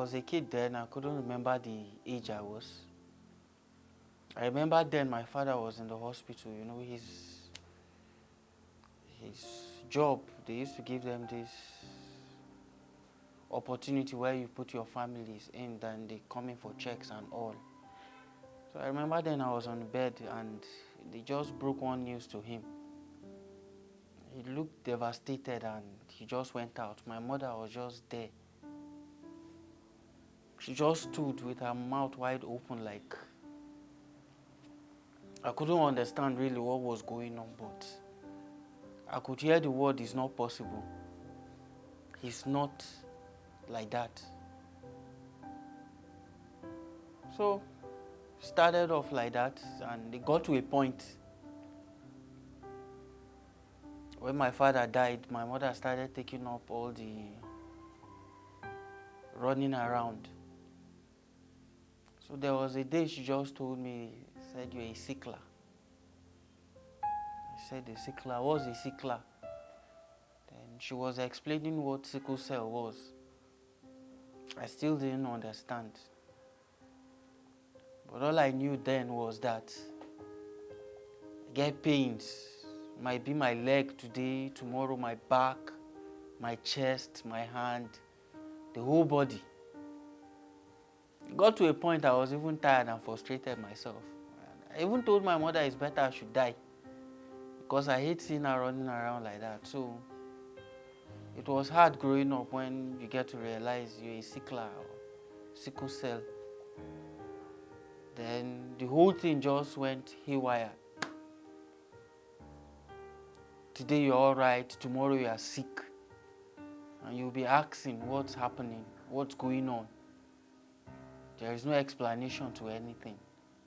was a kid then. I couldn't remember the age I was. I remember then my father was in the hospital. You know, his job, they used to give them this opportunity where you put your families in, then they come in for checks and all. So I remember then I was on the bed and they just broke one news to him. He looked devastated and he just went out. My mother was just there. She just stood with her mouth wide open, like I couldn't understand really what was going on, but I could hear the word, "It's not possible. He's not like that." So started off like that, and it got to a point when my father died. My mother started taking up all the running around. So there was a day she just told me, said, "You're a sickler." I said, "A sickler? What's a sickler?" Then she was explaining what sickle cell was. I still didn't understand. But all I knew then was that I get pains. Might be my leg today, tomorrow my back, my chest, my hand, the whole body. It got to a point I was even tired and frustrated myself. I even told my mother it's better I should die because I hate seeing her running around like that. So it was hard growing up when you get to realize you're a sickler or sickle cell. Then the whole thing just went haywire. Today you're all right, tomorrow you are sick. And you'll be asking what's happening, what's going on. There is no explanation to anything.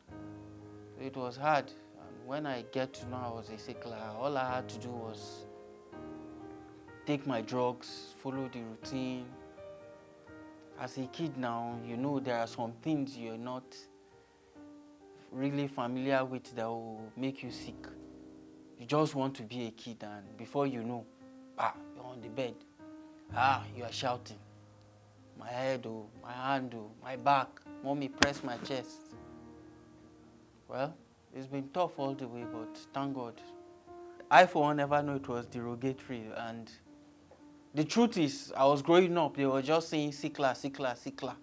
So it was hard. And when I get to know I was a sickler, all I had to do was take my drugs, follow the routine. As a kid now, you know there are some things you're not really familiar with that will make you sick. You just want to be a kid, and before you know, you're on the bed. You are shouting. My head, oh, my hand, oh, my back. Mommy, press my chest. Well, it's been tough all the way, but thank God. I, for one, never knew it was derogatory. And the truth is, I was growing up, they were just saying sickler, sickler, sickler.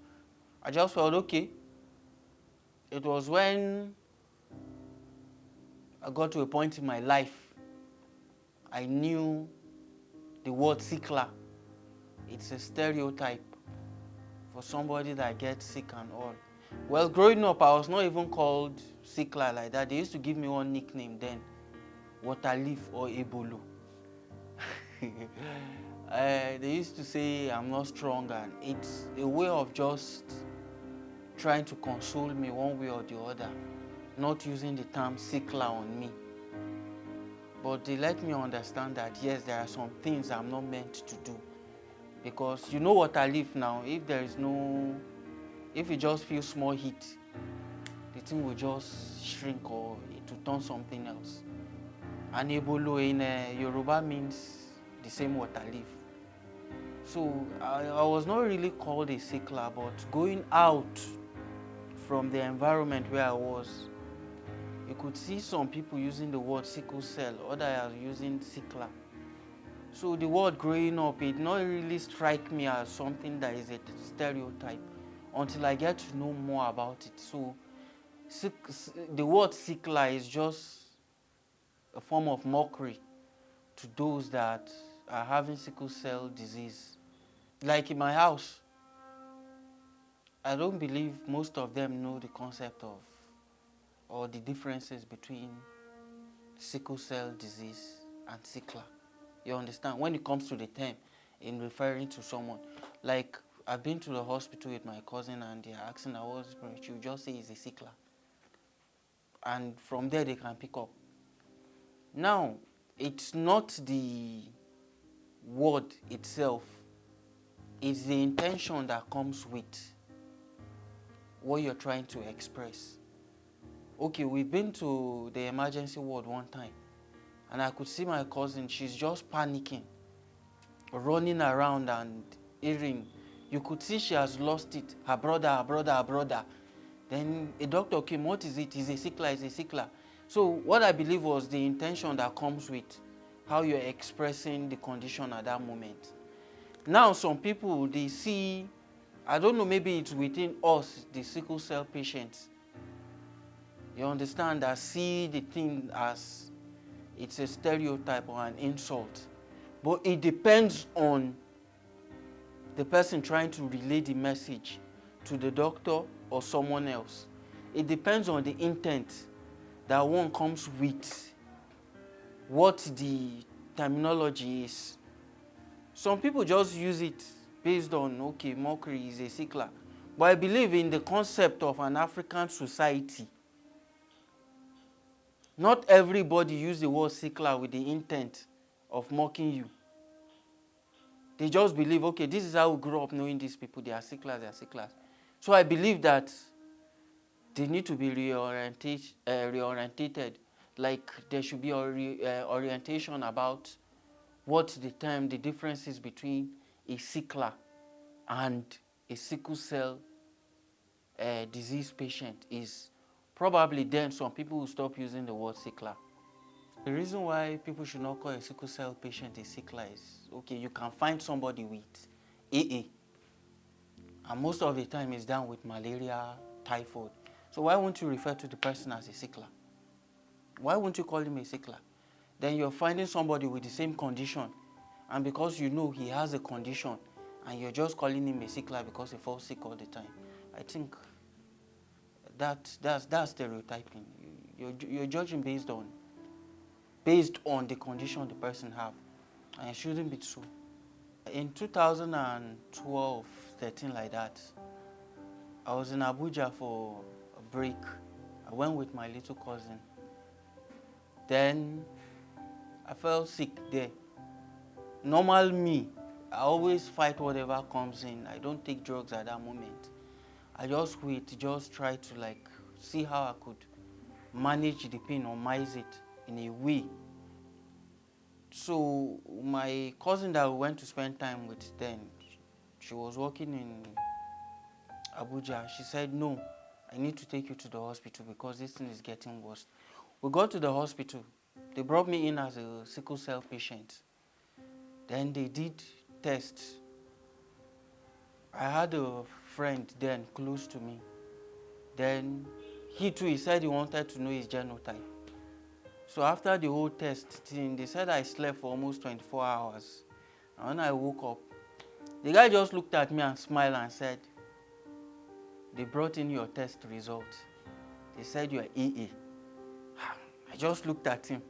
I just felt okay. It was when I got to a point in my life, I knew the word sickler. It's a stereotype for somebody that gets sick and all. Well, growing up, I was not even called sickler like that. They used to give me one nickname then, Waterleaf or Ebolo. They used to say I'm not strong, and it's a way of just trying to console me one way or the other, not using the term sickler on me. But they let me understand that yes, there are some things I'm not meant to do. Because you know what I live now, if you just feel small heat, the thing will just shrink or it will turn something else. And Ebolo in Yoruba means the same water leaf. So I was not really called a sickler, but going out from the environment where I was, you could see some people using the word sickle cell, others are using sickler. So the word growing up, it not really strike me as something that is a stereotype until I get to know more about it. So the word sickler is just a form of mockery to those that are having sickle cell disease. Like in my house, I don't believe most of them know the concept of or the differences between sickle cell disease and sickler. You understand? When it comes to the term in referring to someone, like I've been to the hospital with my cousin and they're asking her what's going on, she'll just say it's a sickler. And from there they can pick up. Now, it's not the word itself, it's the intention that comes with what you're trying to express. Okay, we've been to the emergency ward one time, and I could see my cousin, she's just panicking, running around and hearing. You could see she has lost it. Her brother. Then a doctor came, what is it? It's a sickler, it's a sickler. So what I believe was the intention that comes with how you're expressing the condition at that moment. Now some people, they see, I don't know, maybe it's within us, the sickle cell patients. You understand, that see the thing as it's a stereotype or an insult. But it depends on the person trying to relay the message to the doctor or someone else. It depends on the intent that one comes with, what the terminology is. Some people just use it based on, okay, mockery is a sickler. But I believe in the concept of an African society. Not everybody use the word sickler with the intent of mocking you. They just believe, okay, this is how we grew up knowing these people, they are sicklers, they are sicklers. So I believe that they need to be reorientated. Like there should be a orientation about what the differences between a sickler and a sickle cell disease patient is. Probably then some people will stop using the word sickler. The reason why people should not call a sickle cell patient a sickler is, okay, you can find somebody with AA, and most of the time it's down with malaria, typhoid. So why won't you refer to the person as a sickler? Why won't you call him a sickler? Then you're finding somebody with the same condition, and because you know he has a condition, and you're just calling him a sickler because he falls sick all the time. I think that's stereotyping. You're judging based on the condition the person have, and it shouldn't be so. In 2012, 13 like that, I was in Abuja for a break. I went with my little cousin. Then I felt sick there. Normal me, I always fight whatever comes in. I don't take drugs at that moment. I just wait, just try to like see how I could manage the pain or minimize it in a way. So my cousin that we went to spend time with then, she was working in Abuja. She said, no, I need to take you to the hospital because this thing is getting worse. We got to the hospital. They brought me in as a sickle cell patient. Then they did tests. I had a friend then close to me. Then he too, he said he wanted to know his genotype. So after the whole test thing, they said I slept for almost 24 hours. And when I woke up, the guy just looked at me and smiled and said, they brought in your test results. They said you are AA. I just looked at him.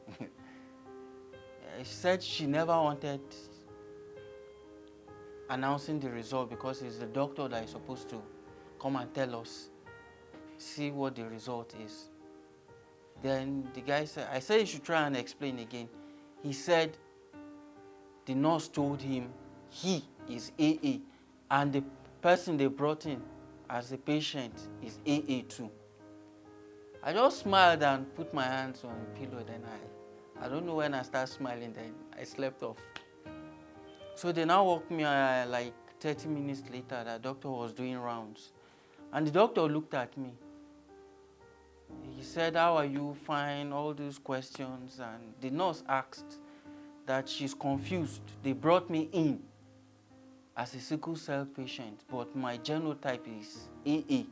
She said she never wanted announcing the result because it's the doctor that is supposed to come and tell us, see what the result is. Then the guy said, I said you should try and explain again. He said the nurse told him he is AA and the person they brought in as a patient is AA too. I just smiled and put my hands on the pillow. Then I don't know when I started smiling, then I slept off. So they now woke me like 30 minutes later. The doctor was doing rounds. And the doctor looked at me. He said, how are you? Fine, all those questions. And the nurse asked that she's confused. They brought me in as a sickle cell patient, but my genotype is AA.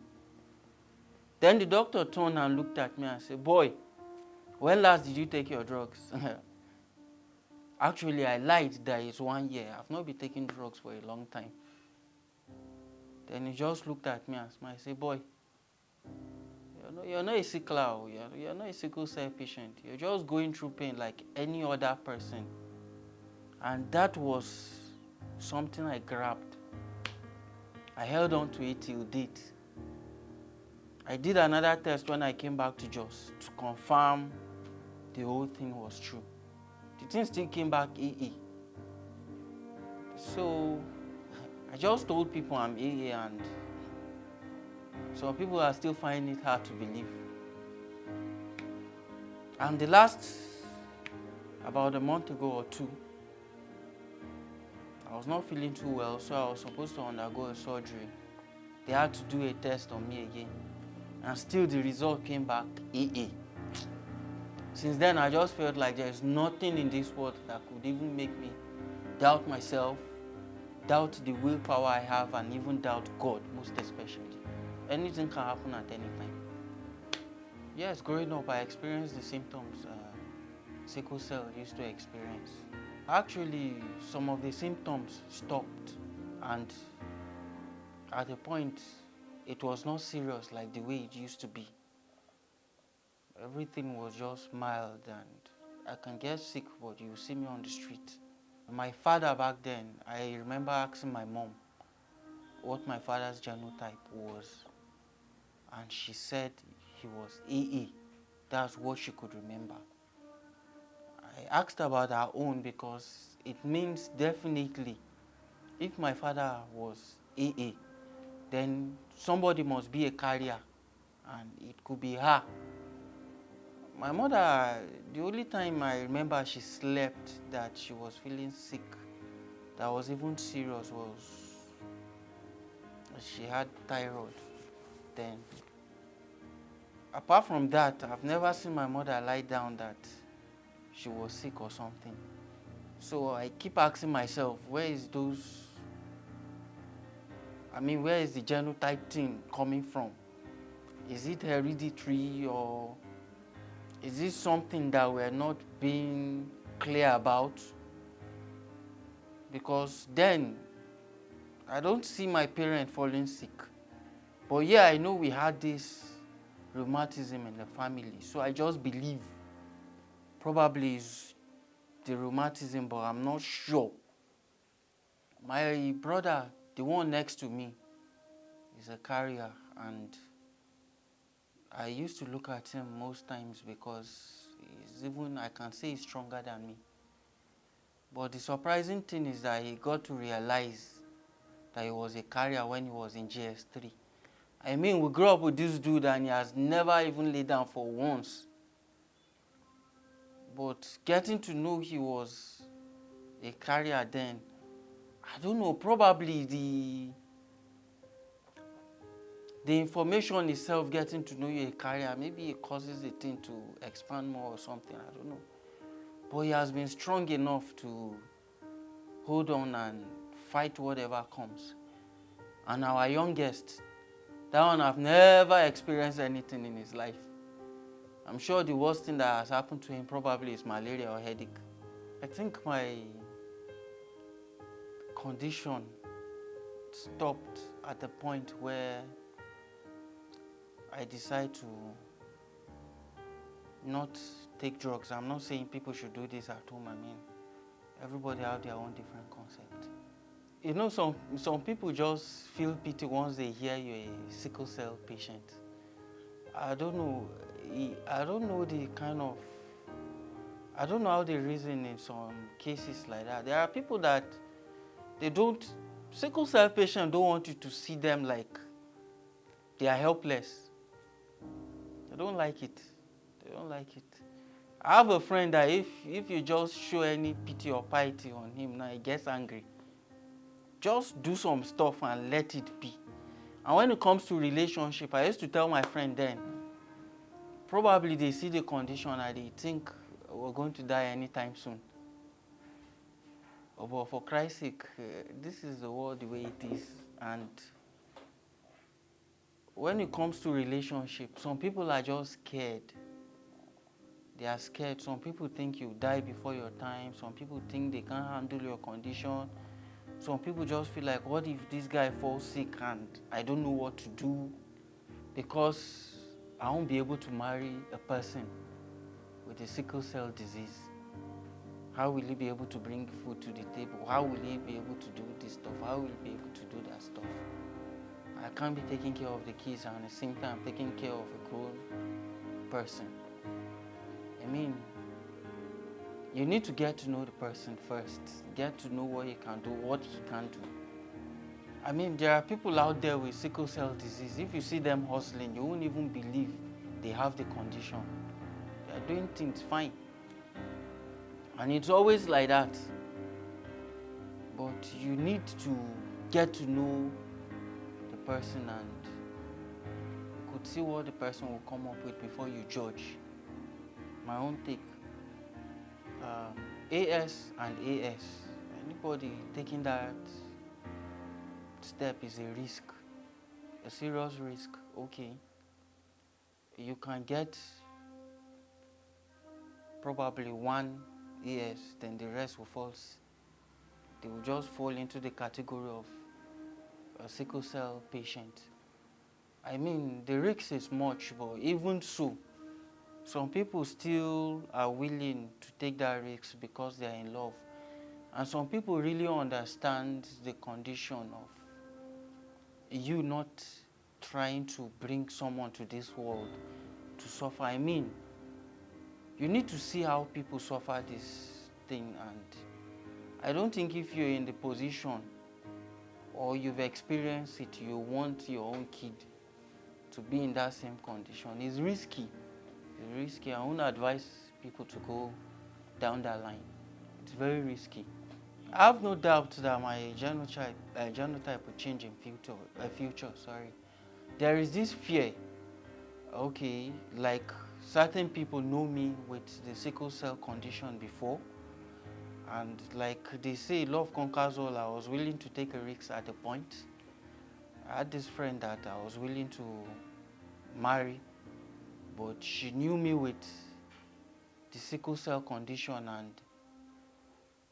Then the doctor turned and looked at me and said, boy, when last did you take your drugs? Actually, I lied that it's 1 year. I've not been taking drugs for a long time. Then he just looked at me and smiled. I said, boy, you're not a sickler. You're not a sickle cell patient. You're just going through pain like any other person. And that was something I grabbed. I held on to it till date. I did another test when I came back to Jos to confirm the whole thing was true. The thing still came back AA. So I just told people I'm AA, and some people are still finding it hard to believe. And the last, about a month ago or two, I I was not feeling too well, so I was supposed to undergo a surgery. They had to do a test on me again. And still the result came back AA. Since then, I just felt like there's nothing in this world that could even make me doubt myself, doubt the willpower I have, and even doubt God, most especially. Anything can happen at any time. Yes, growing up, I experienced the symptoms sickle cell used to experience. Actually, some of the symptoms stopped, and at a point, it was not serious like the way it used to be. Everything was just mild, and I can get sick, but you see me on the street. My father back then, I remember asking my mom what my father's genotype was, and she said he was AA. That's what she could remember. I asked about her own because it means definitely if my father was AA, then somebody must be a carrier, and it could be her. My mother, the only time I remember she slept that she was feeling sick, that was even serious, was she had thyroid then. Apart from that, I've never seen my mother lie down that she was sick or something. So I keep asking myself, where is the genotype thing coming from? Is it hereditary, or is this something that we're not being clear about? Because then, I don't see my parent falling sick. But yeah, I know we had this rheumatism in the family. So I just believe probably it's the rheumatism, but I'm not sure. My brother, the one next to me, is a carrier, and I used to look at him most times because I can say he's stronger than me. But the surprising thing is that he got to realize that he was a carrier when he was in GS3. I mean, we grew up with this dude and he has never even laid down for once. But getting to know he was a carrier then, I don't know, probably the information itself, getting to know you're a carrier, maybe it causes the thing to expand more or something, I don't know. But he has been strong enough to hold on and fight whatever comes. And our youngest, that one, I've never experienced anything in his life. I'm sure the worst thing that has happened to him probably is malaria or headache. I think my condition stopped at the point where I decided to not take drugs. I'm not saying people should do this at home. I mean, everybody have their own different concept. You know, some people just feel pity once they hear you're a sickle cell patient. I don't know how they reason in some cases like that. There are people that sickle cell patients don't want you to see them like they are helpless. They don't like it. I have a friend that if you just show any pity or piety on him, now he gets angry. Just do some stuff and let it be. And when it comes to relationship, I used to tell my friend then, probably they see the condition and they think we're going to die anytime soon. But for Christ's sake, this is the world the way it is. And when it comes to relationship, some people are just scared. They are scared. Some people think you die before your time. Some people think they can't handle your condition. Some people just feel like, what if this guy falls sick and I don't know what to do because I won't be able to marry a person with a sickle cell disease? How will he be able to bring food to the table? How will he be able to do this stuff? How will he be able to do that stuff? I can't be taking care of the kids and at the same time taking care of a grown person. I mean, you need to get to know the person first. Get to know what he can do, what he can't do. I mean, there are people out there with sickle cell disease. If you see them hustling, you won't even believe they have the condition. They are doing things fine. And it's always like that. But you need to get to know the person and you could see what the person will come up with before you judge. My own take. AS and AS. Anybody taking that step is a risk, a serious risk. Okay, you can get probably one AS, then the rest will fall. They will just fall into the category of a sickle cell patient. I mean, the risk is much, but even so, some people still are willing to take that risk because they are in love. And some people really understand the condition of you not trying to bring someone to this world to suffer. I mean, you need to see how people suffer this thing, and I don't think if you're in the position or you've experienced it, you want your own kid to be in that same condition. It's risky. It's risky. I won't advise people to go down that line. It's very risky. I have no doubt that my genotype will change in future. There is this fear. Okay, like certain people know me with the sickle cell condition before, and like they say, love conquers all. I was willing to take a risk at a point. I had this friend that I was willing to marry, but she knew me with the sickle cell condition and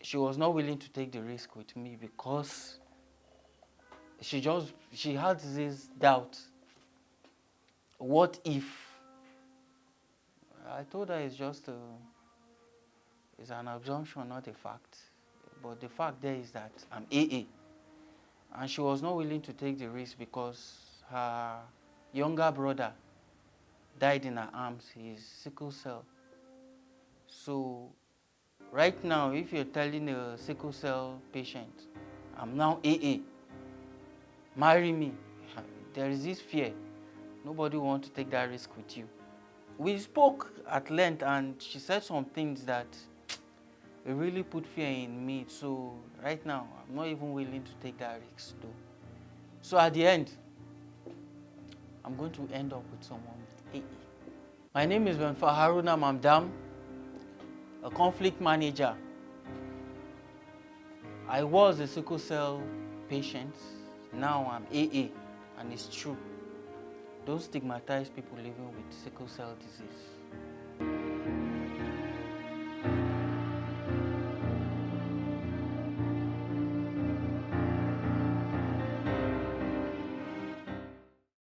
she was not willing to take the risk with me because she had this doubt. What if? I told her it's an assumption, not a fact. But the fact there is that I'm AA. And she was not willing to take the risk because her younger brother died in her arms. He's sickle cell. So right now, if you're telling a sickle cell patient, I'm now AA, marry me, there is this fear. Nobody wants to take that risk with you. We spoke at length and she said some things that it really put fear in me. So right now, I'm not even willing to take that risk though. So at the end, I'm going to end up with someone with AA. My name is Venfa Haruna Mamdam, a conflict manager. I was a sickle cell patient. Now I'm AA, and it's true. Don't stigmatize people living with sickle cell disease.